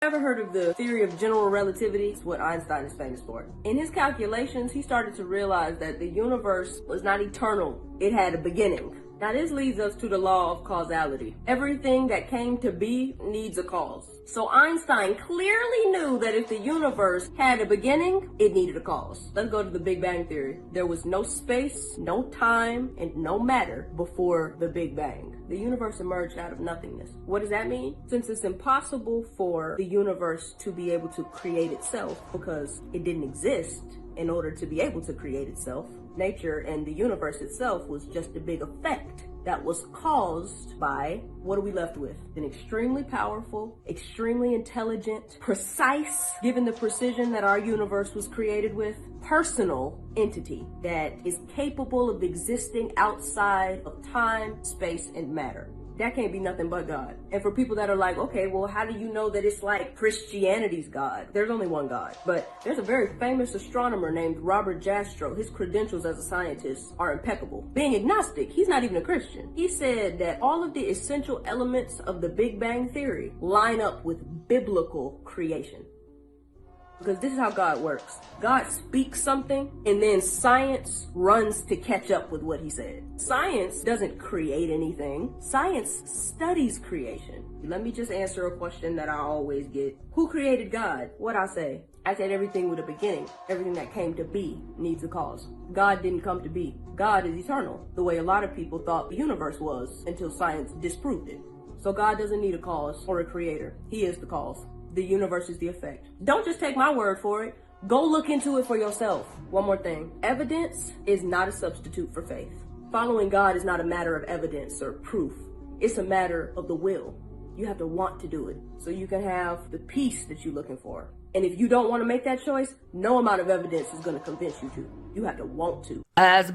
ever heard of the theory of general relativity? It's what Einstein is famous for. In his calculations, he started to realize that the universe was not eternal. It had a beginning. Now this leads us to the law of causality. Everything that came to be needs a cause. So Einstein clearly knew that if the universe had a beginning, it needed a cause. Let's go to the Big Bang Theory. There was no space, no time, and no matter before the Big Bang. The universe emerged out of nothingness. What does that mean? Since it's impossible for the universe to be able to create itself because it didn't exist in order to be able to create itself, nature and the universe itself was just a big effect that was caused by, what are we left with? An extremely powerful, extremely intelligent, precise, given the precision that our universe was created with, personal entity that is capable of existing outside of time, space, and matter. That can't be nothing but God. And for people that are like, okay, well, how do you know that it's like Christianity's God? There's only one God. But there's a very famous astronomer named Robert Jastrow. His credentials as a scientist are impeccable. Being agnostic, he's not even a Christian. He said that all of the essential elements of the Big Bang Theory line up with biblical creation. Because this is how God works. God speaks something and then science runs to catch up with what he said. Science doesn't create anything. Science studies creation. Let me just answer a question that I always get. Who created God? What'd I say? I said everything with a beginning. Everything that came to be needs a cause. God didn't come to be. God is eternal, the way a lot of people thought the universe was until science disproved it. So God doesn't need a cause or a creator. He is the cause. The universe is the effect. Don't just take my word for it. Go look into it for yourself. One more thing. Evidence is not a substitute for faith. Following God is not a matter of evidence or proof. It's a matter of the will. You have to want to do it so you can have the peace that you're looking for. And if you don't want to make that choice, no amount of evidence is going to convince you to. You have to want to. As